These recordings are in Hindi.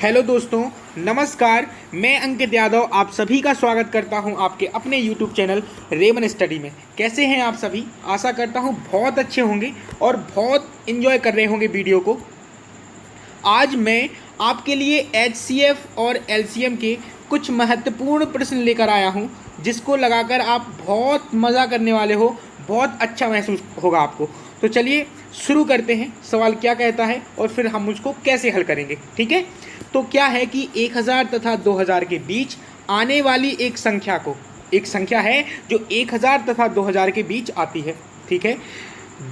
हेलो दोस्तों, नमस्कार। मैं अंकित यादव आप सभी का स्वागत करता हूं आपके अपने यूट्यूब चैनल रेमन स्टडी में। कैसे हैं आप सभी? आशा करता हूं बहुत अच्छे होंगे और बहुत इन्जॉय कर रहे होंगे वीडियो को। आज मैं आपके लिए एचसीएफ और एलसीएम के कुछ महत्वपूर्ण प्रश्न लेकर आया हूं, जिसको लगाकर आप बहुत मज़ा करने वाले हो, बहुत अच्छा महसूस होगा आपको। तो चलिए शुरू करते हैं। सवाल क्या कहता है और फिर हम उसको कैसे हल करेंगे, ठीक है? तो क्या है कि 1000 तथा 2000 के बीच आने वाली एक संख्या को, एक संख्या है जो 1000 तथा 2000 के बीच आती है, ठीक है?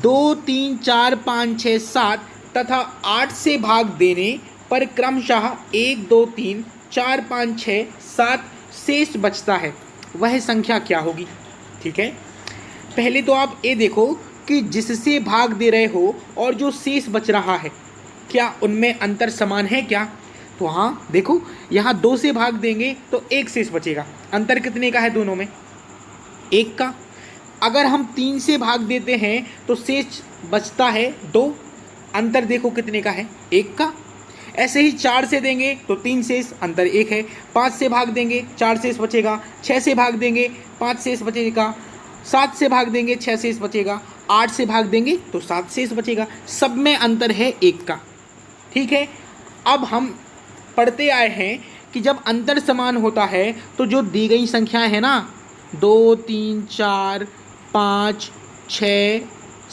2, 3, 4, 5, 6, 7 तथा 8 से भाग देने पर क्रमशः 1, 2, 3, 4, 5, 6, 7 शेष बचता है, वह संख्या क्या होगी? ठीक है, पहले तो आप ये देखो कि जिससे भाग दे रहे हो और जो शेष बच रहा है, क्या उनमें अंतर समान है क्या? तो हाँ, देखो यहाँ 2 से भाग देंगे तो 1 शेष बचेगा। अंतर कितने का है दोनों में? 1 का। अगर हम 3 से भाग देते हैं तो शेष बचता है 2। अंतर देखो कितने का है? 1 का। ऐसे ही 4 से देंगे तो 3 शेष, अंतर 1 है। 5 से भाग देंगे 4 शेष बचेगा। 6 से भाग देंगे 5 शेष बचेगा। 7 से भाग देंगे 6 शेष बचेगा। 8 से भाग देंगे तो 7 शेष बचेगा। सब में अंतर है 1 का, ठीक है? अब हम पढ़ते आए हैं कि जब अंतर समान होता है तो जो दी गई संख्याएं हैं ना, 2, 3, 4, 5, 6,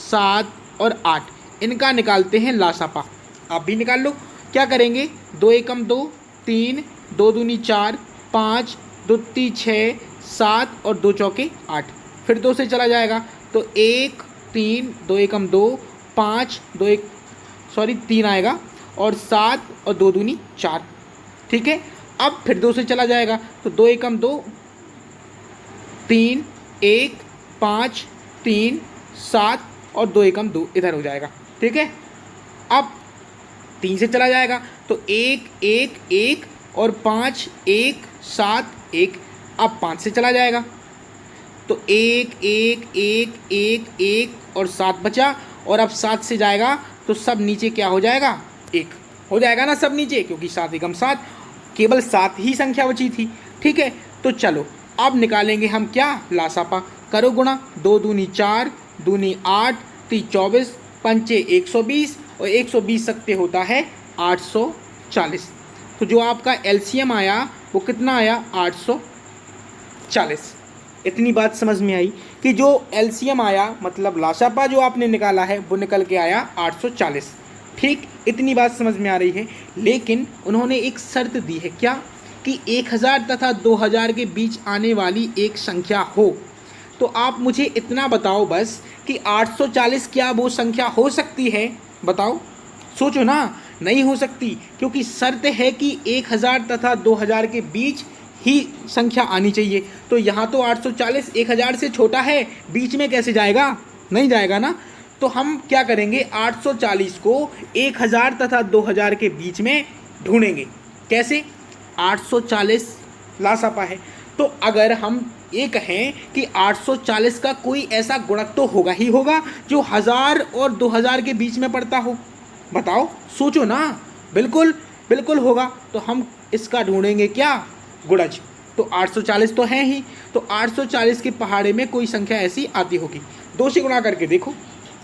7 और 8, इनका निकालते हैं लासापा। आप भी निकाल लो। क्या करेंगे? 2 एकम 2, 3, 2 दूनी 4, 5, 2 तीन 6, 7 और 2 चौके 8। फिर 2 से चला जाएगा तो 1, 3, 2 एकम 2, 5, 3 आएगा और 7 और 2 दूनी 4, ठीक है? अब फिर 2 से चला जाएगा तो 2 एकम 2, 3, 1, 5, 3, 7 और 2 एकम 2 इधर हो जाएगा, ठीक है? अब 3 से चला जाएगा तो 1, 1, 1 और 5, 1, 7, 1। अब 5 से चला जाएगा तो 1, 1, 1, 1, 1 और 7 बचा। और अब 7 से जाएगा तो सब नीचे क्या हो जाएगा? 1 हो जाएगा ना सब नीचे, क्योंकि 7 एकम 7, केवल 7 ही संख्या बची थी, ठीक है? तो चलो अब निकालेंगे हम क्या? लासापा। करो गुणा। 2 दूनी 4, दूनी 8, 3 24, पंचे 120 और 120 सकते होता है 840। तो जो आपका एलसीएम आया वो कितना आया? 840। इतनी बात समझ में आई कि जो एलसीएम आया मतलब लासापा जो आपने निकाला है वो निकल के आया 840, ठीक? इतनी बात समझ में आ रही है। लेकिन उन्होंने एक शर्त दी है, क्या? कि 1000 तथा 2000 के बीच आने वाली एक संख्या हो। तो आप मुझे इतना बताओ बस कि 840 क्या वो संख्या हो सकती है? बताओ, सोचो ना। नहीं हो सकती, क्योंकि शर्त है कि 1000 तथा 2000 के बीच ही संख्या आनी चाहिए। तो यहाँ तो 840 1000 से छोटा है, बीच में कैसे जाएगा? नहीं जाएगा ना। तो हम क्या करेंगे? 840 को 1000 तथा 2000 के बीच में ढूंढेंगे। कैसे? 840 लासापा है, तो अगर हम ये कहें कि 840 का कोई ऐसा गुणक तो होगा ही होगा जो 1000 और 2000 के बीच में पड़ता हो। बताओ, सोचो ना। बिल्कुल बिल्कुल होगा। तो हम इसका ढूंढेंगे क्या? गुणज। तो 840 तो है ही, तो 840 के पहाड़े में कोई संख्या ऐसी आती होगी। 2 से गुणा करके देखो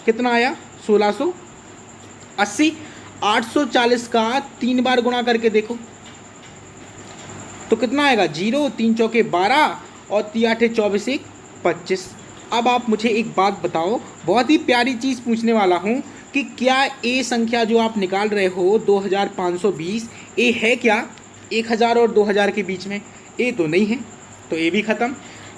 कितना आया? 1680। 840 का 3 बार गुणा करके देखो तो कितना आएगा? 0, 3 चौके 12 और 3 आठे 24, 1 25। अब आप मुझे एक बात बताओ, बहुत ही प्यारी चीज़ पूछने वाला हूँ कि क्या ये संख्या जो आप निकाल रहे हो 2520, ये है क्या 1000 और 2000 के बीच में? ये तो नहीं है, तो ये भी ख़त्म।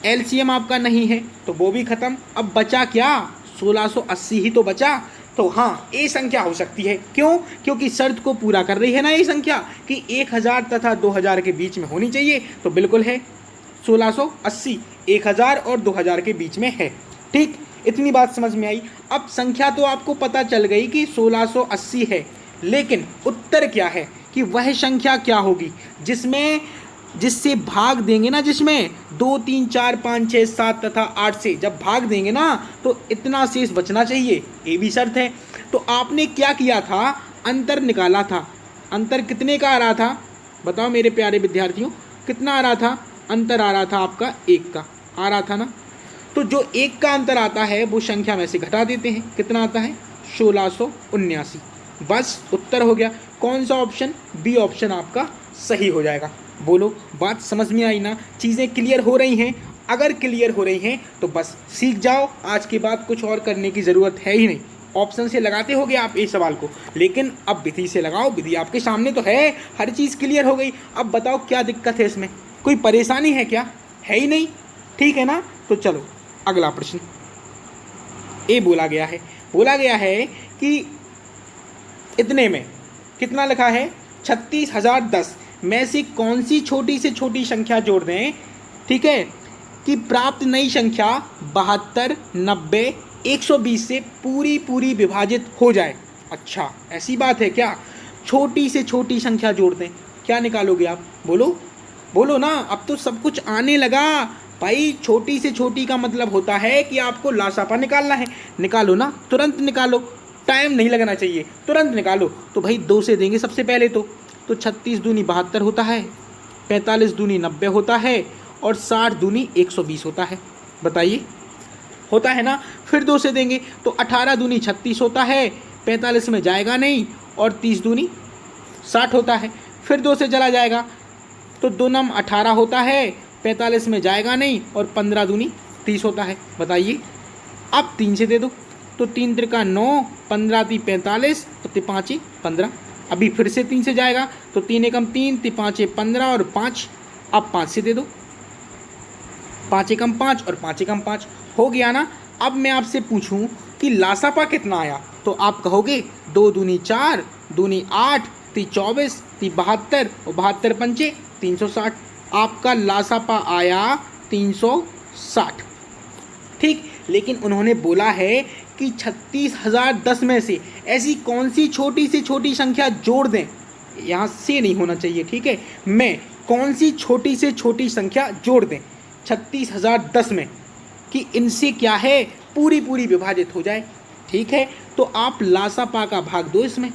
एलसीएम आपका नहीं है तो वो भी ख़त्म। अब बचा क्या? 1680 ही तो बचा। तो हाँ, ये संख्या हो सकती है। क्यों? क्योंकि शर्त को पूरा कर रही है ना ये संख्या कि 1000 तथा 2000 के बीच में होनी चाहिए। तो बिल्कुल है 1680, 1000 और 2000 के बीच में है, ठीक? इतनी बात समझ में आई। अब संख्या तो आपको पता चल गई कि 1680 है, लेकिन उत्तर क्या है कि वह संख्या क्या होगी जिससे भाग देंगे ना, जिसमें 2, 3, 4, 5, 6, 7 तथा 8 से जब भाग देंगे ना तो इतना शेष बचना चाहिए। ये भी शर्त है। तो आपने क्या किया था? अंतर निकाला था। अंतर कितने का आ रहा था? बताओ मेरे प्यारे विद्यार्थियों, कितना आ रहा था? अंतर आ रहा था आपका 1 का, आ रहा था ना। तो जो 1 का अंतर आता है वो संख्या में से घटा देते हैं, कितना आता है? 1679। बस उत्तर हो गया। कौन सा ऑप्शन? बी ऑप्शन आपका सही हो जाएगा। बोलो, बात समझ में आई ना? चीज़ें क्लियर हो रही हैं? अगर क्लियर हो रही हैं तो बस सीख जाओ, आज के बाद कुछ और करने की ज़रूरत है ही नहीं। ऑप्शन से लगाते होगे आप इस सवाल को, लेकिन अब विधि से लगाओ। विधि आपके सामने तो है, हर चीज़ क्लियर हो गई। अब बताओ क्या दिक्कत है इसमें? कोई परेशानी है क्या? है ही नहीं, ठीक है ना। तो चलो अगला प्रश्न। ए बोला गया है कि इतने में कितना लिखा है? 36,010 में से कौन सी छोटी से छोटी संख्या जोड़ दें, ठीक है, कि प्राप्त नई संख्या 72, 90, 120 से पूरी विभाजित हो जाए। अच्छा, ऐसी बात है क्या? छोटी से छोटी संख्या जोड़ दें, क्या निकालोगे आप? बोलो ना, अब तो सब कुछ आने लगा भाई। छोटी से छोटी का मतलब होता है कि आपको लासापा निकालना है। निकालो ना, तुरंत निकालो, टाइम नहीं लगना चाहिए, तुरंत निकालो। तो भाई 2 से देंगे सबसे पहले तो 36 दूनी 72 होता है, 45 दूनी 90 होता है और 60 दूनी 120 होता है। बताइए, होता है ना। फिर 2 से देंगे तो 18 दूनी 36 होता है, 45 में जाएगा नहीं, और 30 दूनी 60 होता है। फिर 2 से चला जाएगा तो 2 नम 18 होता है, 45 में जाएगा नहीं, और 15 दूनी 30 होता है। बताइए, अब 3 से दे दो तो 3 त्रिका 9, 15 ती 45 और 3 5 15। अभी फिर से 3 से जाएगा तो 3 एकम 3, 3 5 15 और 5। अब 5 से दे दो, 5 एकम 5 और 5 एकम 5 हो गया ना। अब मैं आपसे पूछूं कि लासापा कितना आया, तो आप कहोगे 2 दूनी 4, दूनी 8, ती 24, ती 72 और 72 पंचे 360। आपका लासापा आया 360, ठीक। लेकिन उन्होंने बोला है कि 36,010 में से ऐसी कौन सी छोटी से छोटी संख्या जोड़ दें। यहाँ से नहीं होना चाहिए, ठीक है। मैं कौन सी छोटी से छोटी संख्या जोड़ दें 36,010 में कि इनसे क्या है, पूरी विभाजित हो जाए, ठीक है। तो आप लासापा का भाग दो इसमें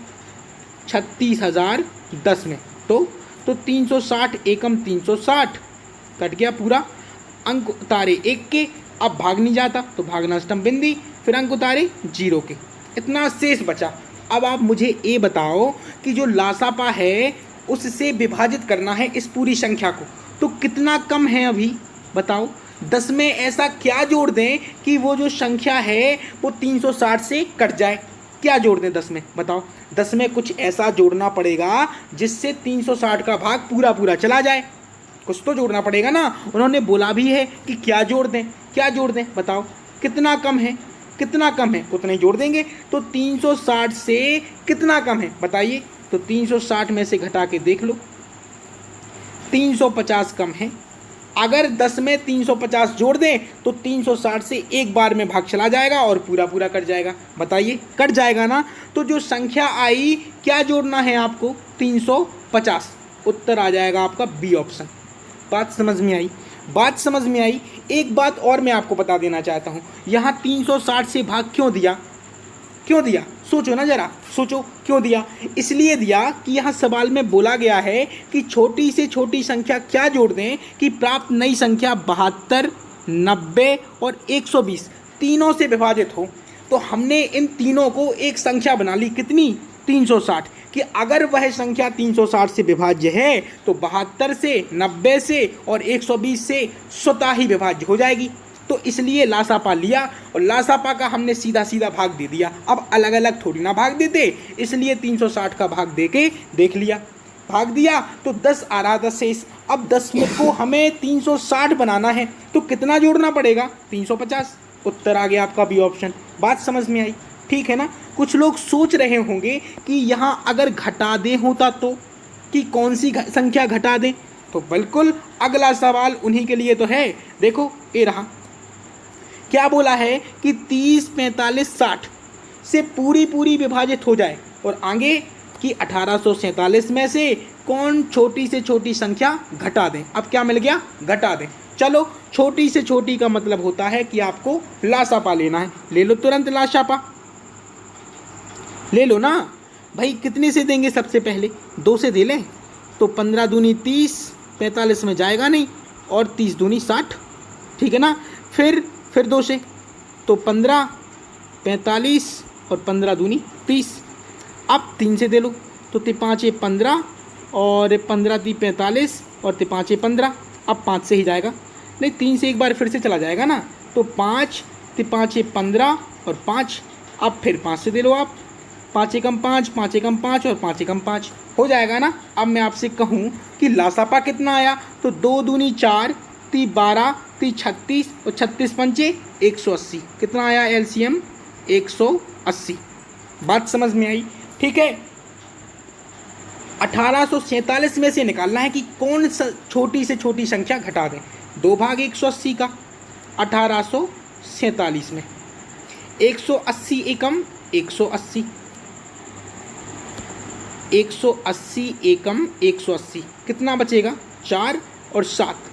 36,010 में, तो 360 एकम 360 कट गया पूरा। अंक उतारे 1 के, अब भाग नहीं जाता तो भागनाष्टम बिंदी, फिर अंक उतारे 0 के, इतना शेष बचा। अब आप मुझे ये बताओ कि जो लासापा है उससे विभाजित करना है इस पूरी संख्या को, तो कितना कम है अभी बताओ। 10 में ऐसा क्या जोड़ दें कि वो जो संख्या है वो 360 से कट जाए। क्या जोड़ दें 10 में, बताओ। 10 में कुछ ऐसा जोड़ना पड़ेगा जिससे 360 का भाग पूरा चला जाए। कुछ तो जोड़ना पड़ेगा ना। उन्होंने बोला भी है कि क्या जोड़ दें बताओ। कितना कम है उतना ही जोड़ देंगे। तो 360 से कितना कम है बताइए। तो 360 में से घटा के देख लो, 350 कम है। अगर 10 में 350 जोड़ दें तो 360 से एक बार में भाग चला जाएगा और पूरा कट जाएगा। बताइए, कट जाएगा ना। तो जो संख्या आई, क्या जोड़ना है आपको? 350। उत्तर आ जाएगा आपका बी ऑप्शन। बात समझ में आई। एक बात और मैं आपको बता देना चाहता हूँ, यहाँ 360 से भाग क्यों दिया? सोचो ना जरा, क्यों दिया? इसलिए दिया कि यहाँ सवाल में बोला गया है कि छोटी से छोटी संख्या क्या जोड़ दें कि प्राप्त नई संख्या 72, 90 और 120 तीनों से विभाजित हो। तो हमने इन तीनों को एक संख्या बना ली, कितनी? 360, कि अगर वह संख्या 360 से विभाज्य है तो 72 से, 90 से और 120 से स्वतः ही विभाज्य हो जाएगी। तो इसलिए लासापा लिया और लासापा का हमने सीधा भाग दे दिया। अब अलग अलग थोड़ी ना भाग देते, इसलिए 360 का भाग दे के देख लिया, भाग दिया तो 10 आ रहा था शेष। अब 10 में को हमें 360 बनाना है तो कितना जोड़ना पड़ेगा? 350। उत्तर आ गया आपका बी ऑप्शन। बात समझ में आई, ठीक है ना। कुछ लोग सोच रहे होंगे कि यहाँ अगर घटा दें होता तो, कि कौन सी संख्या घटा दें, तो बिल्कुल अगला सवाल उन्हीं के लिए तो है। देखो ये रहा, क्या बोला है कि 30, 45, 60 से पूरी विभाजित हो जाए, और आगे कि 1847 में से कौन छोटी से छोटी संख्या घटा दें। अब क्या मिल गया? घटा दें। चलो, छोटी से छोटी का मतलब होता है कि आपको लासापा लेना है। ले लो तुरंत लासापा, ले लो ना भाई। कितने से देंगे? सबसे पहले 2 से दे लें तो 15 दूनी 30, 45 में जाएगा नहीं, और 30 दूनी 60, ठीक है ना। फिर 2 से, तो 15, 45 और 15 दूनी 30। अब 3 से दे लो, तो 5 15 और 15 × 45 और 5 15। अब 5 से ही जाएगा, नहीं 3 से एक बार फिर से चला जाएगा ना, तो 5 5 15 और 5। अब फिर 5 से दे लो आप, 5 एकम 5, 5 एकम 5 और 5 एकम 5 हो जाएगा ना। अब मैं आपसे कहूँ कि लासापा कितना आया, तो 2 दूनी 4, 3 12, 3 36 और 36 पंचे 180। कितना आया एलसीएम? 180। बात समझ में आई? ठीक है। 1847 में से निकालना है कि कौन सा छोटी से छोटी संख्या घटा दें 2 भाग 180 का। 1847 में 180 एकम 180, 180 एकम 180, कितना बचेगा? 4 और 7।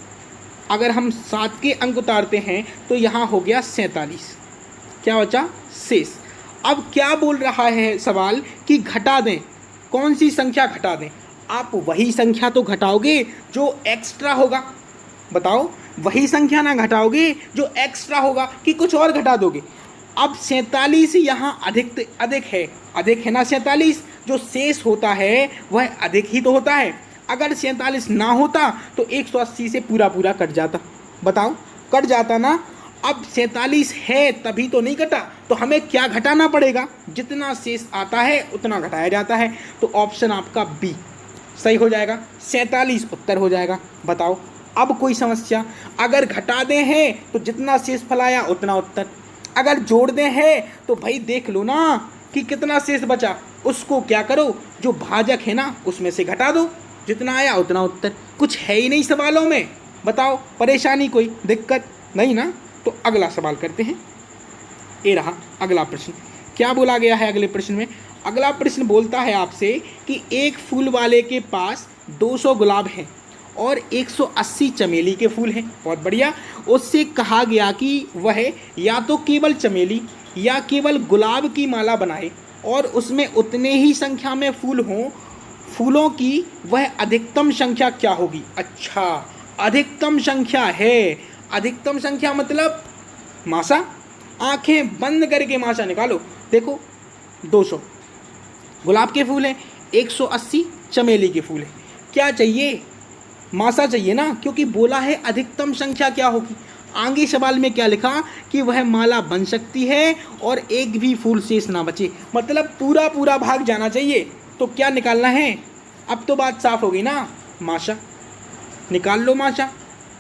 अगर हम 7 के अंक उतारते हैं तो यहाँ हो गया 47, क्या बचा? शेष। अब क्या बोल रहा है सवाल कि घटा दें, कौन सी संख्या घटा दें? आप वही संख्या तो घटाओगे जो एक्स्ट्रा होगा। बताओ, वही संख्या ना घटाओगे जो एक्स्ट्रा होगा कि कुछ और घटा दोगे? अब 47 यहाँ अधिक है ना 47, जो शेष होता है वह अधिक ही तो होता है। अगर 47 ना होता तो 180 से पूरा कट जाता। बताओ, कट जाता ना। अब 47 है तभी तो नहीं कटा, तो हमें क्या घटाना पड़ेगा? जितना शेष आता है उतना घटाया जाता है। तो ऑप्शन आपका बी सही हो जाएगा, 47 उत्तर हो जाएगा। बताओ, अब कोई समस्या? अगर घटा दें हैं तो जितना शेष फल आया उतना उत्तर, अगर जोड़ दें हैं तो भाई देख लो ना कि कितना शेष बचा, उसको क्या करो, जो भाजक है ना उसमें से घटा दो, जितना आया उतना उत्तर। कुछ है ही नहीं सवालों में। बताओ, परेशानी कोई दिक्कत नहीं ना। तो अगला सवाल करते हैं। ये रहा अगला प्रश्न। क्या बोला गया है अगले प्रश्न में? अगला प्रश्न बोलता है आपसे कि एक फूल वाले के पास 200 गुलाब हैं और 180 चमेली के फूल हैं। बहुत बढ़िया। उससे कहा गया कि वह या तो केवल चमेली या केवल गुलाब की माला बनाए और उसमें उतने ही संख्या में फूल हों। फूलों की वह अधिकतम संख्या क्या होगी? अच्छा, अधिकतम संख्या है। अधिकतम संख्या मतलब मासा। आंखें बंद करके मासा निकालो। देखो, 200 गुलाब के फूल हैं, 180 चमेली के फूल हैं। क्या चाहिए? मासा चाहिए ना, क्योंकि बोला है अधिकतम संख्या क्या होगी। आगे सवाल में क्या लिखा कि वह माला बन सकती है और एक भी फूल शेष ना बचे, मतलब पूरा भाग जाना चाहिए। तो क्या निकालना है? अब तो बात साफ हो गई ना, मासा निकाल लो। मासा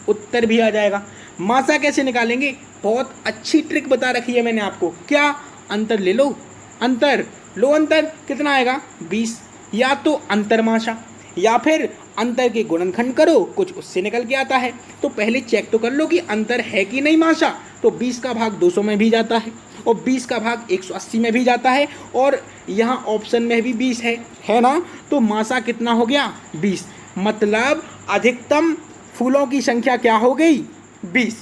उत्तर भी आ जाएगा। मासा कैसे निकालेंगे? बहुत अच्छी ट्रिक बता रखी है मैंने आपको। क्या? अंतर ले लो, अंतर लो। अंतर कितना आएगा? 20। या तो अंतर मासा या फिर अंतर के गुणनखंड करो, कुछ उससे निकल के आता है। तो पहले चेक तो कर लो कि अंतर है कि नहीं मासा। तो 20 का भाग 200 में भी जाता है और 20 का भाग 180 में भी जाता है और यहाँ ऑप्शन में भी 20 है ना। तो मासा कितना हो गया? 20। मतलब अधिकतम फूलों की संख्या क्या हो गई? 20।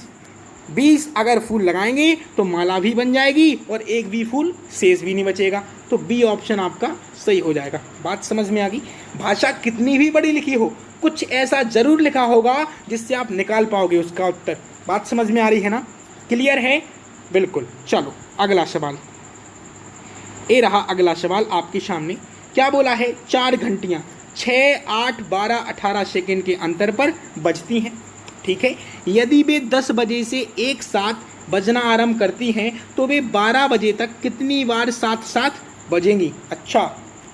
20 अगर फूल लगाएंगे तो माला भी बन जाएगी और एक भी फूल शेष भी नहीं बचेगा। तो बी ऑप्शन आपका सही हो जाएगा। बात समझ में आ गई? भाषा कितनी भी बड़ी लिखी हो, कुछ ऐसा जरूर लिखा होगा जिससे आप निकाल पाओगे उसका उत्तर। बात समझ में आ रही है ना? क्लियर है? बिल्कुल। चलो अगला सवाल। ये रहा अगला सवाल आपके सामने। क्या बोला है? 4 घंटियाँ 6, 8, 12, 18 सेकेंड के अंतर पर बजती हैं। ठीक है। यदि वे 10 बजे से एक साथ बजना आरंभ करती हैं तो वे 12 बजे तक कितनी बार साथ साथ बजेंगी? अच्छा,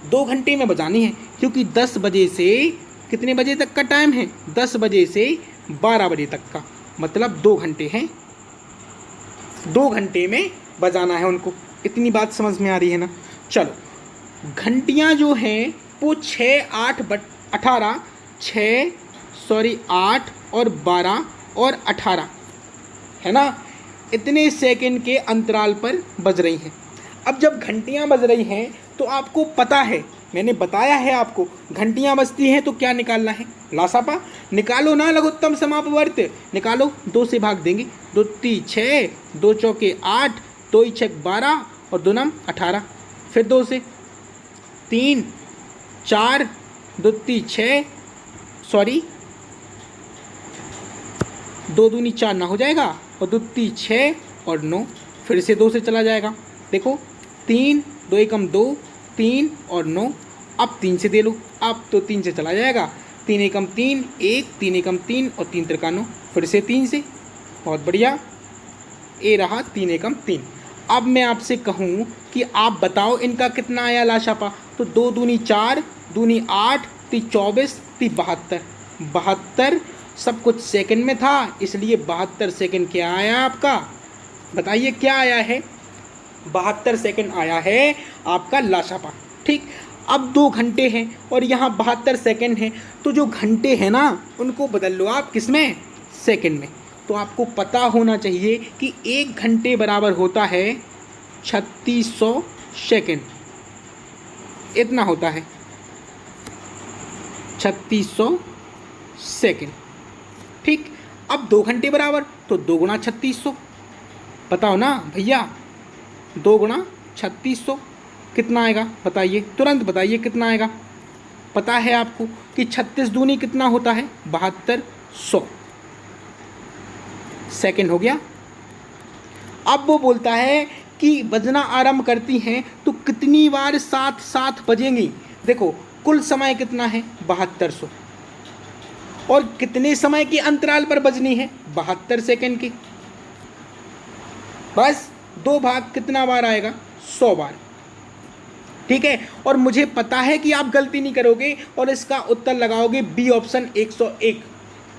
2 घंटे में बजानी है, क्योंकि 10 बजे से कितने बजे तक का टाइम है? 10 बजे से 12 बजे तक का, मतलब 2 घंटे हैं। 2 घंटे में बजाना है उनको। इतनी बात समझ में आ रही है ना? चलो, घंटियाँ जो हैं वो 6, 8, 18, 8 और 12 और 18 है ना, इतने सेकंड के अंतराल पर बज रही हैं। अब जब घंटियां बज रही हैं तो आपको पता है, मैंने बताया है आपको, घंटियां बजती हैं तो क्या निकालना है? लासापा निकालो ना, लघुत्तम समापवर्त निकालो। 2 से भाग देंगे, 2 3 6, 2 चौके 8, 2 6 12 और 2 9 18। फिर 2 से 3 4, 2 3 6, सॉरी, 2 दूनी 4 ना हो जाएगा, और 2 3 6 और 9, फिर से 2 से चला जाएगा। देखो 3 2 एकम 2, 3 और 9, अब 3 से दे लो, अब तो 3 से चला जाएगा, 3 एकम 3 1, 3 एकम 3 और 3 त्रिका 9, फिर से 3 से, बहुत बढ़िया, ये रहा 3 एकम 3। अब मैं आपसे कहूँ कि आप बताओ इनका कितना आया लाशापा, तो 2 दूनी 4, दूनी 8, 3 24, 3 72, 72 सब कुछ सेकंड में था, इसलिए 72 सेकंड क्या आया आपका, बताइए क्या आया है, 72 सेकंड आया है आपका लाशापा। ठीक, अब 2 घंटे हैं और यहाँ 72 सेकंड हैं, तो जो घंटे हैं ना उनको बदल लो आप किस में, सेकंड में। तो आपको पता होना चाहिए कि 1 घंटे बराबर होता है 3600 सेकंड, इतना होता है 3600 सेकंड। ठीक, अब 2 घंटे बराबर, तो 2 गुणा 3600, बताओ ना भैया, 2 गुणा 3600 कितना आएगा, बताइए, तुरंत बताइए कितना आएगा। पता है आपको कि 36 दूनी कितना होता है, 7200 सेकंड हो गया। अब वो बोलता है कि बजना आरंभ करती हैं तो कितनी बार साथ साथ बजेंगी। देखो कुल समय कितना है, 7200, और कितने समय के अंतराल पर बजनी है, 72 सेकंड की, बस 2 भाग कितना बार आएगा, 100 बार। ठीक है, और मुझे पता है कि आप गलती नहीं करोगे और इसका उत्तर लगाओगे बी ऑप्शन 101,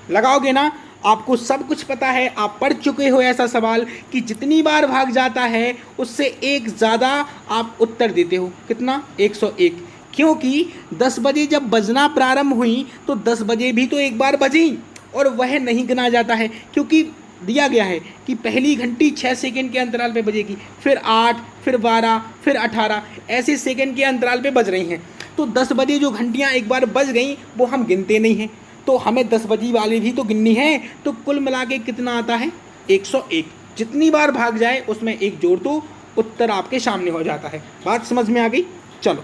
लगाओगे ना, आपको सब कुछ पता है, आप पढ़ चुके हो ऐसा सवाल कि जितनी बार भाग जाता है उससे एक ज़्यादा आप उत्तर देते हो, कितना, 101, क्योंकि 10 बजे जब बजना प्रारंभ हुई तो 10 बजे भी तो एक बार बजी और वह नहीं गिना जाता है, क्योंकि दिया गया है कि पहली घंटी 6 सेकंड के अंतराल पे बजेगी, फिर 8, फिर 12, फिर 18, ऐसे सेकंड के अंतराल पे बज रही हैं। तो 10 बजे जो घंटियां एक बार बज गई वो हम गिनते नहीं हैं, तो हमें 10 बजे वाली भी तो गिननी है। तो कुल मिला के कितना आता है, 101, जितनी बार भाग जाए उसमें एक जोड़ दो, उत्तर आपके सामने हो जाता है। बात समझ में आ गई, चलो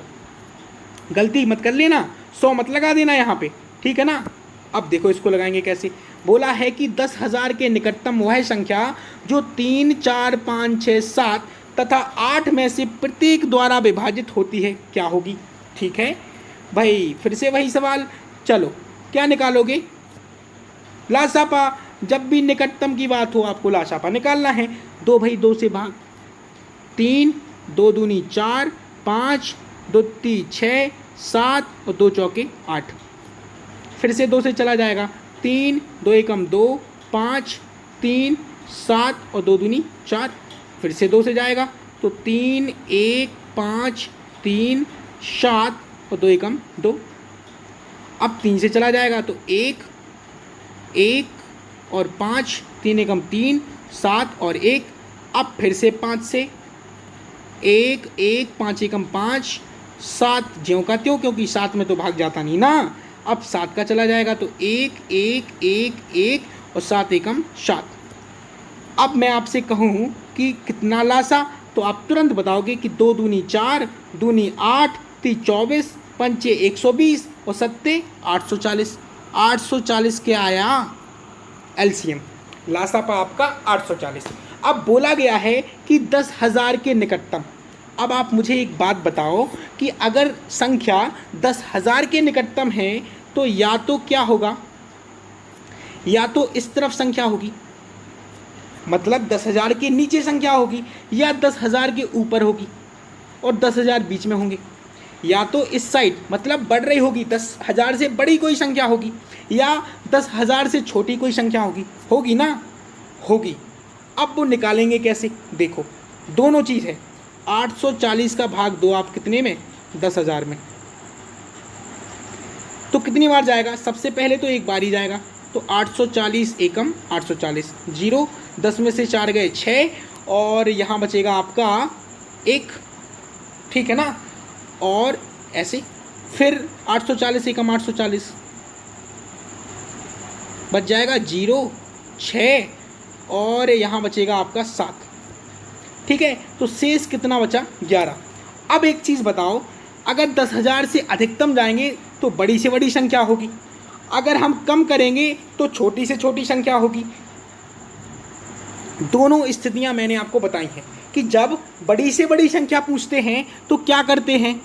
गलती मत कर लेना, 100 मत लगा देना यहाँ पे, ठीक है ना। अब देखो इसको लगाएंगे कैसे, बोला है कि 10,000 के निकटतम वह संख्या जो 3 4 5 6 7 तथा 8 में से प्रत्येक द्वारा विभाजित होती है, क्या होगी। ठीक है भाई, फिर से वही सवाल, चलो क्या निकालोगे, लासापा। जब भी निकटतम की बात हो आपको लासापा निकालना है। 2 भाई 2 से भाग, 3 2 दूनी 4 5 2 3 6 7 और 2 चौके 8, फिर से 2 से चला जाएगा, 3 2 एकम 2 5 3 7 और 2 दूनी 4, फिर से 2 से जाएगा तो 3 1 5 3 7 और 2 एकम 2, अब 3 से चला जाएगा तो 1 1 और 5 3 एकम 3 7 और 1, अब फिर से 5 से 1 1 5 एकम 5 7 ज्यों का त्यों, क्योंकि 7 में तो भाग जाता नहीं ना, अब 7 का चला जाएगा तो 1 1 1 1 और 7 एकम 7। अब मैं आपसे कहूँ कि कितना लासा, तो आप तुरंत बताओगे कि 2 दूनी 4 दूनी 8 3 24 पंचे 120 और 7 840, 840 के आया एलसीएम, लासापा आपका 840। अब बोला गया है कि 10,000 के निकटतम। अब आप मुझे एक बात बताओ कि अगर संख्या 10,000 के निकटतम है तो या तो क्या होगा, या तो इस तरफ संख्या होगी, मतलब 10,000 के नीचे संख्या होगी, या 10,000 के ऊपर होगी और 10,000 बीच में होंगे, या तो इस साइड मतलब बढ़ रही होगी, 10,000 से बड़ी कोई संख्या होगी, या 10,000 से छोटी कोई संख्या होगी, होगी ना, होगी। अब वो निकालेंगे कैसे, देखो दोनों चीज़ है, 840 का भाग 2 आप कितने में, 10,000 में, तो कितनी बार जाएगा, सबसे पहले तो एक बार ही जाएगा, तो 840 एकम 840, 0 10 में से 4 गए 6 और यहाँ बचेगा आपका 1, ठीक है ना, और ऐसे फिर 840 एकम 840 बच जाएगा 0 6 और यहाँ बचेगा आपका 7, ठीक है, तो शेष कितना बचा, 11। अब एक चीज़ बताओ, अगर 10,000 से अधिकतम जाएंगे तो बड़ी से बड़ी संख्या होगी, अगर हम कम करेंगे तो छोटी से छोटी संख्या होगी। दोनों स्थितियां मैंने आपको बताई हैं कि जब बड़ी से बड़ी संख्या पूछते हैं तो क्या करते हैं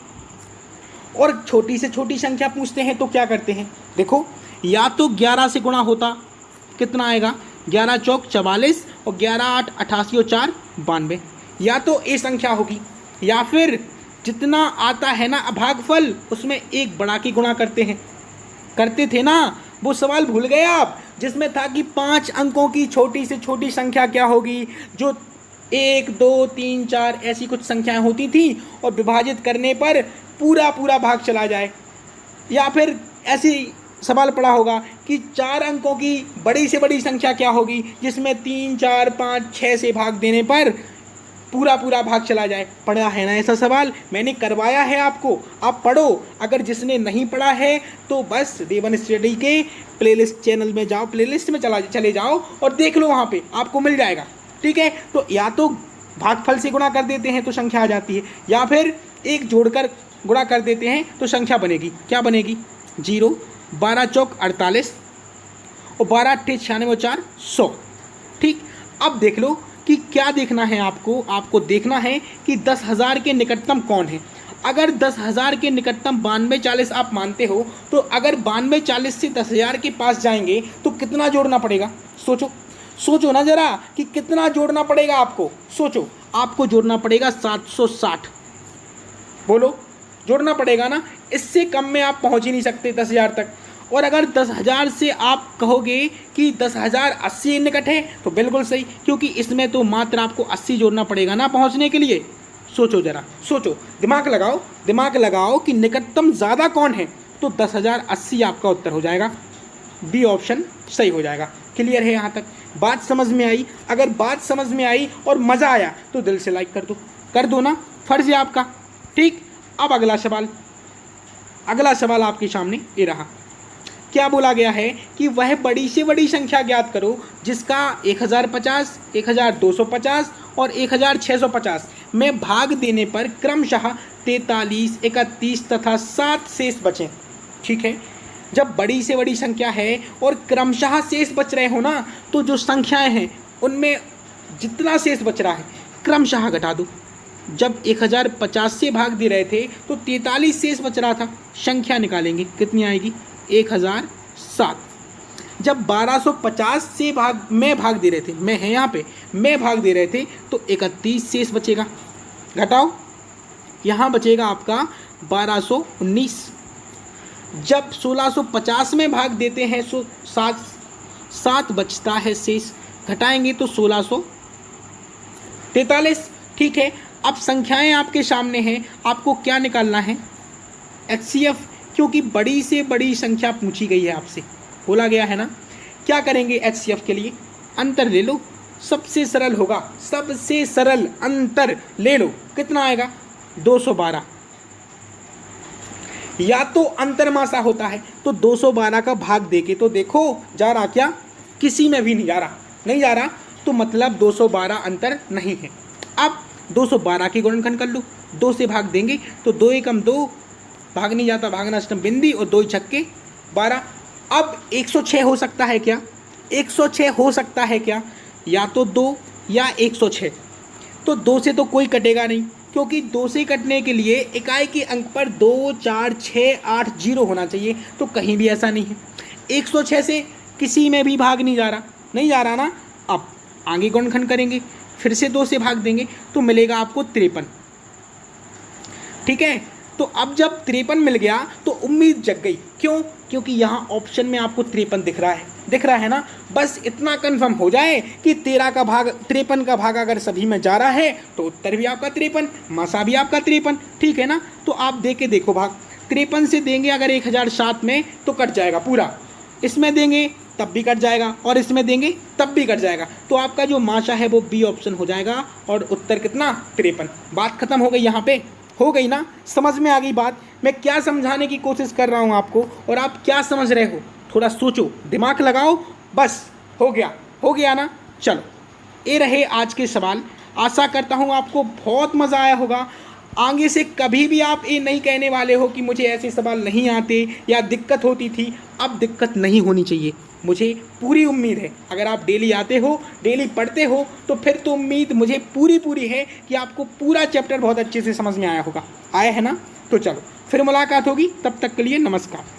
और छोटी से छोटी संख्या पूछते हैं तो क्या करते हैं। देखो, या तो 11 से गुणा होता, कितना आएगा, 11 चौक 44 और 11 8 88 और 4 92, या तो ए संख्या होगी, या फिर जितना आता है ना भागफल उसमें एक बढ़ा के गुणा करते थे ना, वो सवाल भूल गए आप, जिसमें था कि 5 अंकों की छोटी से छोटी संख्या क्या होगी, जो 1 2 3 4 ऐसी कुछ संख्याएं होती थी और विभाजित करने पर पूरा भाग चला जाए। या फिर ऐसी सवाल पड़ा होगा कि 4 अंकों की बड़ी से बड़ी संख्या क्या होगी, जिसमें 3 4 5 6 से भाग देने पर पूरा भाग चला जाए। पढ़ा है ना ऐसा सवाल, मैंने करवाया है आपको, आप पढ़ो। अगर जिसने नहीं पढ़ा है तो बस रेवन स्टडी के प्लेलिस्ट चैनल में जाओ, प्लेलिस्ट में चले जाओ और देख लो, वहाँ पे आपको मिल जाएगा। ठीक है, तो या तो भागफल से गुणा कर देते हैं तो संख्या आ जाती है, या फिर एक जोड़कर गुणा कर देते हैं तो संख्या बनेगी। क्या बनेगी, 0 12 चौक 48 और 12 8 96 और 4 100। ठीक, अब देख लो कि क्या देखना है आपको देखना है कि 10,000 के निकटतम कौन है। अगर 10,000 के निकटतम 92 40 आप मानते हो, तो अगर 92 40 से 10,000 के पास जाएंगे तो कितना जोड़ना पड़ेगा। सोचो ना जरा कि कितना जोड़ना पड़ेगा आपको। सोचो, आपको जोड़ना पड़ेगा 760। बोलो, जोड़ना पड़ेगा ना, इससे कम में आप पहुंच ही नहीं सकते 10,000 तक। और अगर 10,000 से आप कहोगे कि 10,000 80 निकट है तो बिल्कुल सही, क्योंकि इसमें तो मात्र आपको 80 जोड़ना पड़ेगा ना पहुंचने के लिए। सोचो जरा, सोचो, दिमाग लगाओ कि निकटतम ज़्यादा कौन है, तो 10,080 आपका उत्तर हो जाएगा। बी ऑप्शन सही हो जाएगा। क्लियर है यहाँ तक? बात समझ में आई? अगर बात समझ में आई और मज़ा आया तो दिल से लाइक कर दो ना, फर्ज है आपका। ठीक, अब अगला सवाल आपके सामने ये रहा। क्या बोला गया है कि वह बड़ी से बड़ी संख्या ज्ञात करो जिसका 1050, 1250 और 1650 में भाग देने पर क्रमशः 43, 31 तथा 7 शेष बचें। ठीक है, जब बड़ी से बड़ी संख्या है और क्रमशः शेष बच रहे हो ना, तो जो संख्याएं हैं उनमें जितना शेष बच रहा है क्रमशः घटा दो। जब 1050 से भाग दे रहे थे तो 43 शेष बच रहा था, संख्या निकालेंगे, कितनी आएगी, 1007। जब 1250 से भाग दे रहे थे, मैं है यहाँ पे, मैं भाग दे रहे थे तो 31 शेष बचेगा, घटाओ, यहाँ बचेगा आपका 1219। जब 1650 में भाग देते हैं तो 7 बचता है शेष, घटाएंगे तो 1643। ठीक है, अब संख्याएं आपके सामने हैं, आपको क्या निकालना है, HCF, क्योंकि बड़ी से बड़ी संख्या पूछी गई है आपसे, बोला गया है ना। क्या करेंगे HCF के लिए, अंतर ले लो, सबसे सरल होगा, सबसे सरल अंतर ले लो, कितना आएगा, 212। या तो अंतरमासा होता है तो 212 का भाग देके तो देखो जा रहा क्या, किसी में भी नहीं जा रहा, तो मतलब 212 अंतर नहीं है। अब 212 की गुणनखंड कर लो, 2 से भाग देंगे तो 2 एकम 2, भाग नहीं जाता, भागना अष्टम बिंदी, और 2 छक्के 12। अब 106 हो सकता है क्या, 106 हो सकता है क्या, या तो 2 या 106। तो 2 से तो कोई कटेगा नहीं, क्योंकि 2 से कटने के लिए इकाई के अंक पर 2 4 6 8 0 होना चाहिए, तो कहीं भी ऐसा नहीं है। 106 से किसी में भी भाग नहीं जा रहा ना। अब आगे गुणनखंड करेंगे, फिर से 2 से भाग देंगे तो मिलेगा आपको 53। ठीक है, तो अब जब 53 मिल गया तो उम्मीद जग गई, क्यों, क्योंकि यहाँ ऑप्शन में आपको 53 दिख रहा है ना। बस इतना कंफर्म हो जाए कि 53 का भाग अगर सभी में जा रहा है तो उत्तर भी आपका 53, मासा भी आपका 53। ठीक है ना, तो आप दे के देखो, भाग 53 से देंगे अगर 1007 में तो कट जाएगा पूरा, इसमें देंगे तब भी कट जाएगा, और इसमें देंगे तब भी कट जाएगा, तो आपका जो माशा है वो बी ऑप्शन हो जाएगा, और उत्तर कितना, 53। बात खत्म हो गई, यहाँ पे हो गई ना, समझ में आ गई बात। मैं क्या समझाने की कोशिश कर रहा हूँ आपको, और आप क्या समझ रहे हो, थोड़ा सोचो, दिमाग लगाओ, बस हो गया ना। चलो, ये रहे आज के सवाल। आशा करता हूँ आपको बहुत मज़ा आया होगा। आगे से कभी भी आप ये नहीं कहने वाले हो कि मुझे ऐसे सवाल नहीं आते या दिक्कत होती थी। अब दिक्कत नहीं होनी चाहिए। मुझे पूरी उम्मीद है अगर आप डेली आते हो, डेली पढ़ते हो, तो फिर तो उम्मीद मुझे पूरी है कि आपको पूरा चैप्टर बहुत अच्छे से समझ में आया होगा। आया है ना? तो चलो फिर मुलाकात होगी, तब तक के लिए नमस्कार।